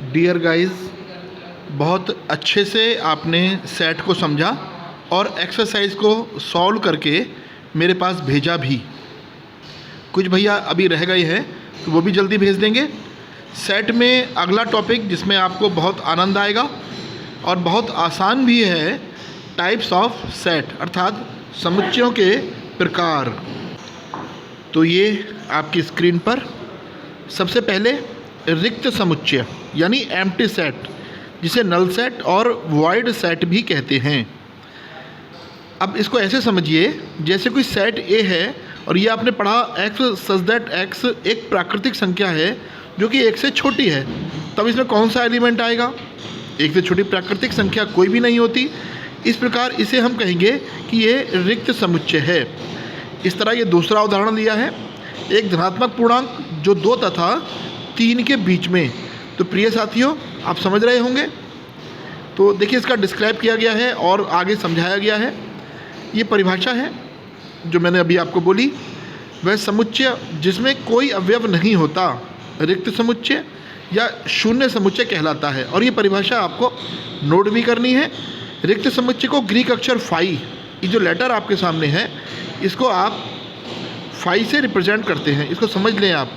Dear guys, बहुत अच्छे से आपने सेट को समझा और एक्सरसाइज को सॉल्व करके मेरे पास भेजा भी। कुछ भैया अभी रह गए हैं तो वो भी जल्दी भेज देंगे। सेट में अगला टॉपिक जिसमें आपको बहुत आनंद आएगा और बहुत आसान भी है, टाइप्स ऑफ सेट अर्थात समुच्चयों के प्रकार। तो ये आपकी स्क्रीन पर सबसे पहले रिक्त समुच्चय यानी एम्प्टी सेट, जिसे नल सेट और वॉइड सेट भी कहते हैं। अब इसको ऐसे समझिए जैसे कोई सेट ए है और ये आपने पढ़ा x सच दैट x एक प्राकृतिक संख्या है जो कि एक से छोटी है, तब इसमें कौन सा एलिमेंट आएगा? एक से छोटी प्राकृतिक संख्या कोई भी नहीं होती। इस प्रकार इसे हम कहेंगे कि ये रिक्त समुच्चय है। इस तरह ये दूसरा उदाहरण लिया है, एक धनात्मक पूर्णांक जो 2 तथा 3 के बीच में। तो प्रिय साथियों, आप समझ रहे होंगे। तो देखिए, इसका डिस्क्राइब किया गया है और आगे समझाया गया है। ये परिभाषा है जो मैंने अभी आपको बोली, वह समुच्चय जिसमें कोई अवयव नहीं होता रिक्त समुच्चय या शून्य समुच्चय कहलाता है। और ये परिभाषा आपको नोट भी करनी है। रिक्त समुच्चय को ग्रीक अक्षर फाई, ये जो लेटर आपके सामने है, इसको आप फाई से रिप्रेजेंट करते हैं, इसको समझ लें आप।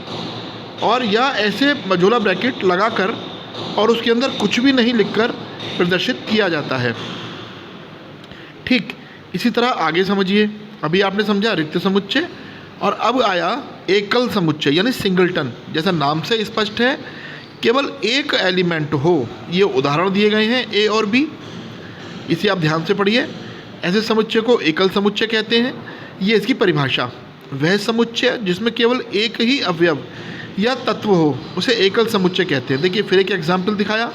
और या ऐसे मझोला ब्रैकेट लगाकर और उसके अंदर कुछ भी नहीं लिखकर प्रदर्शित किया जाता है। ठीक इसी तरह आगे समझिए। अभी आपने समझा रिक्त समुच्चय और अब आया एकल समुच्चय यानी सिंगलटन। जैसा नाम से स्पष्ट है, केवल एक एलिमेंट हो। ये उदाहरण दिए गए हैं ए और बी, इसे आप ध्यान से पढ़िए। ऐसे समुच्चय को एकल समुच्चय कहते हैं। ये इसकी परिभाषा। वह समुच्चय जिसमें केवल एक ही अवयव या तत्व हो उसे एकल समुच्चय कहते हैं। देखिए फिर एक एग्जाम्पल दिखाया।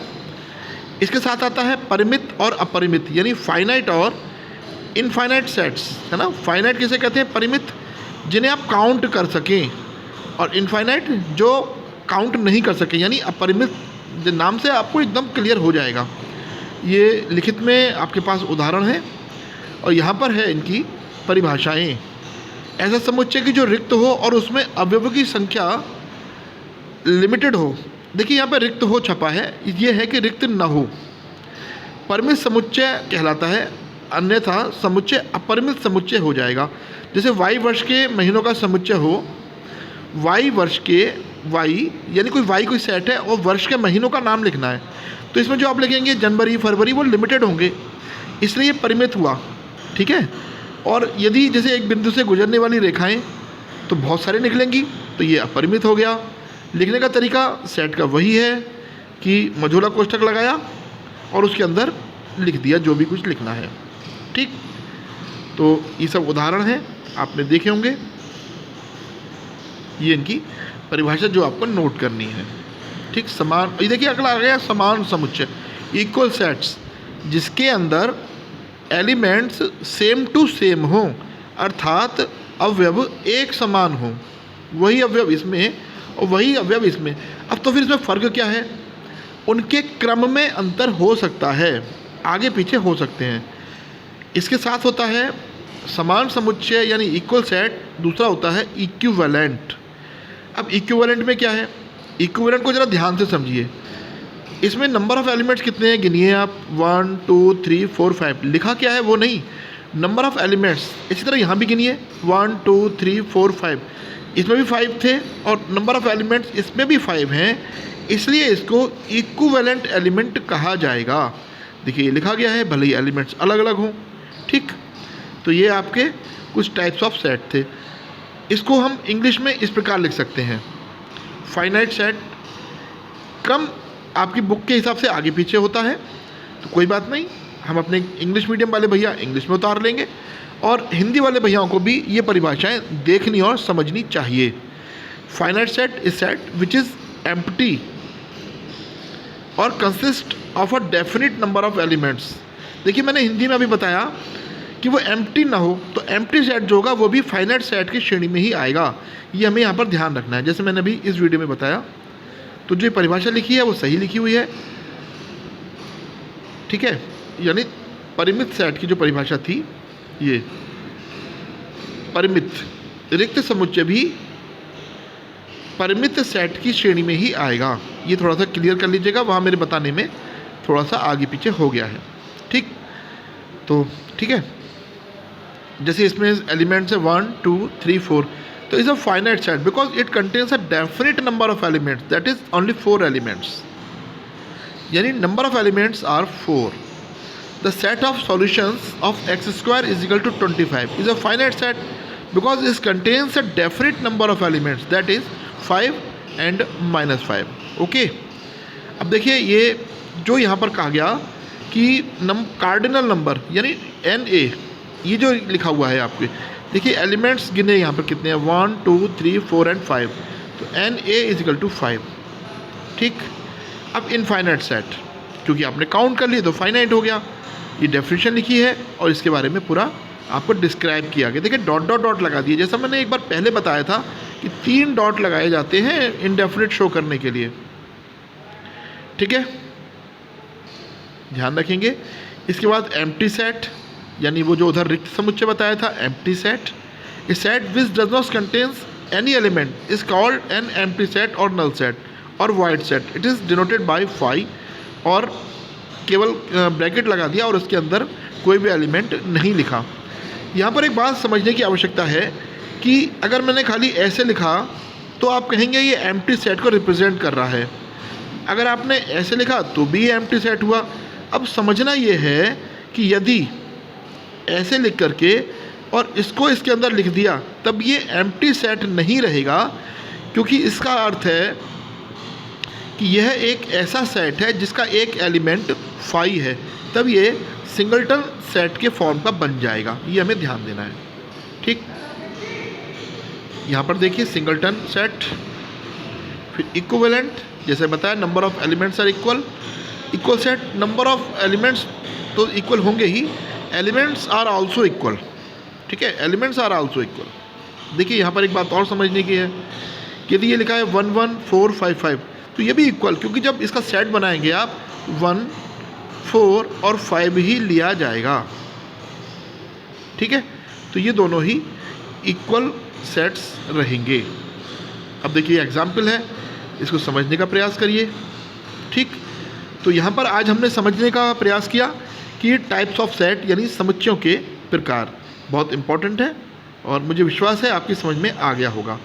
इसके साथ आता है परिमित और अपरिमित यानी फाइनाइट और इनफाइनाइट सेट्स, है ना। फाइनाइट किसे कहते हैं? परिमित, जिन्हें आप काउंट कर सकें, और इनफाइनाइट जो काउंट नहीं कर सकें यानी अपरिमित। नाम से आपको एकदम क्लियर हो जाएगा। ये लिखित में आपके पास उदाहरण है और यहाँ पर है इनकी परिभाषाएं। ऐसा समुच्चय की जो रिक्त हो और उसमें अवयवों की संख्या लिमिटेड हो। देखिए यहाँ पर रिक्त हो छपा है, ये है कि रिक्त न हो। परिमित समुच्चय कहलाता है, अन्यथा समुच्चय अपरिमित समुच्चय हो जाएगा। जैसे वाई वर्ष के महीनों का समुच्चय हो, वाई वर्ष के वाई यानी कोई सेट है और वर्ष के महीनों का नाम लिखना है, तो इसमें जो आप लिखेंगे जनवरी फरवरी वो लिमिटेड होंगे, इसलिए ये परिमित हुआ। ठीक है। और यदि जैसे एक बिंदु से गुजरने वाली रेखाएं तो बहुत सारे निकलेंगी, तो ये अपरिमित हो गया। लिखने का तरीका सेट का वही है कि मझोला कोष्ठक लगाया और उसके अंदर लिख दिया जो भी कुछ लिखना है। ठीक, तो ये सब उदाहरण हैं, आपने देखे होंगे। ये इनकी परिभाषा जो आपको नोट करनी है। ठीक, समान। ये देखिए अगला आ गया समान समुच्चय, इक्वल सेट्स, जिसके अंदर एलिमेंट्स सेम टू सेम हों अर्थात अवयव एक समान हों। वही अवयव इसमें और वही अवयव इसमें। अब तो फिर इसमें फ़र्क क्या है? उनके क्रम में अंतर हो सकता है, आगे पीछे हो सकते हैं। इसके साथ होता है समान समुच्चय यानी इक्वल सेट, दूसरा होता है इक्विवेलेंट। अब इक्विवेलेंट में क्या है? इक्विवेलेंट को ज़रा ध्यान से समझिए। इसमें नंबर ऑफ़ एलिमेंट्स कितने हैं गिनिए आप। 1 2 3 4 5। लिखा क्या है वो नहीं, नंबर ऑफ़ एलिमेंट्स। इसी तरह यहाँ भी गिनिए 1 2 3 4 5। इसमें भी 5 थे और नंबर ऑफ़ एलिमेंट्स इसमें भी 5 हैं, इसलिए इसको इक्विवेलेंट एलिमेंट कहा जाएगा। देखिए ये लिखा गया है, भले ही एलिमेंट्स अलग अलग हों। ठीक, तो ये आपके कुछ टाइप्स ऑफ सेट थे। इसको हम इंग्लिश में इस प्रकार लिख सकते हैं, फाइनाइट सेट। क्रम आपकी बुक के हिसाब से आगे पीछे होता है, तो कोई बात नहीं, हम अपने इंग्लिश मीडियम वाले भैया इंग्लिश में उतार लेंगे और हिंदी वाले भैयाओं को भी ये परिभाषाएं देखनी और समझनी चाहिए। Finite set is set which is empty और consist of a definite number of elements. देखिए मैंने हिंदी में अभी बताया कि वो एम्प्टी ना हो, तो एम्प्टी सेट जो होगा वो भी फाइनाइट सेट की श्रेणी में ही आएगा। ये हमें यहाँ पर ध्यान रखना है, जैसे मैंने अभी इस वीडियो में बताया। तो जो परिभाषा लिखी है वो सही लिखी हुई है। ठीक है, यानी परिमित सेट की जो परिभाषा थी, ये परिमित रिक्त समुच्चय भी परिमित सेट की श्रेणी में ही आएगा। ये थोड़ा सा क्लियर कर लीजिएगा, वहाँ मेरे बताने में थोड़ा सा आगे पीछे हो गया है। ठीक, तो ठीक है, जैसे इसमें एलिमेंट्स है 1 2 3 4, तो is a finite set because it contains a definite number of elements, that is only 4 elements, यानी number of elements are 4। The set of solutions of x square is equal to 25 is a finite set because it contains a definite number of elements, that is 5 and -5। Okay, अब देखिए ये जो यहाँ पर कहा गया कि कार्डिनल नंबर यानी NA, ये जो लिखा हुआ है आपके, देखिए एलिमेंट्स गिने यहाँ पर कितने हैं 1 2 3 4 एंड 5, तो NA इज इक्वल टू 5। ठीक, अब इनफाइनाइट सेट क्योंकि आपने काउंट कर लिया तो फाइनाइट हो गया। ये डेफिनेशन लिखी है और इसके बारे में पूरा आपको डिस्क्राइब किया गया। देखिए डॉट डॉट डॉट लगा दिए, जैसा मैंने एक बार पहले बताया था कि 3 डॉट लगाए जाते हैं इनडेफिनेट शो करने के लिए। ठीक है, ध्यान रखेंगे। इसके बाद एम्प्टी सेट, यानी वो जो उधर रिक्त समुच्चय बताया था, empty set. A set which does not contains any element is called an empty set और नल सेट और void set. It is denoted by phi, और केवल ब्रैकेट लगा दिया और उसके अंदर कोई भी एलिमेंट नहीं लिखा। यहाँ पर एक बात समझने की आवश्यकता है कि अगर मैंने खाली ऐसे लिखा तो आप कहेंगे ये एम्प्टी सेट को रिप्रेजेंट कर रहा है, अगर आपने ऐसे लिखा तो भी ये एम्प्टी सेट हुआ। अब समझना ये है कि यदि ऐसे लिख करके और इसको इसके अंदर लिख दिया तब ये एम्प्टी सेट नहीं रहेगा, क्योंकि इसका अर्थ है कि यह एक ऐसा सेट है जिसका एक एलिमेंट फाई है, तब ये सिंगलटन सेट के फॉर्म का बन जाएगा। ये हमें ध्यान देना है। ठीक, यहाँ पर देखिए सिंगलटन सेट, फिर इक्विवेलेंट, जैसे बताया number of elements are equal. Equal set, number of elements तो इक्वल होंगे ही, एलिमेंट्स आर आल्सो इक्वल। ठीक है, एलिमेंट्स आर आल्सो इक्वल। देखिए यहाँ पर एक बात और समझने की है कि यदि ये लिखा है 1 1 4 5 5, तो ये भी इक्वल, क्योंकि जब इसका सेट बनाएंगे आप 1 4 और 5 ही लिया जाएगा। ठीक है, तो ये दोनों ही इक्वल सेट्स रहेंगे। अब देखिए एग्जाम्पल है, इसको समझने का प्रयास करिए। ठीक, तो यहाँ पर आज हमने समझने का प्रयास किया कि टाइप्स ऑफ सेट यानी समुच्चयों के प्रकार बहुत इंपॉर्टेंट है, और मुझे विश्वास है आपकी समझ में आ गया होगा।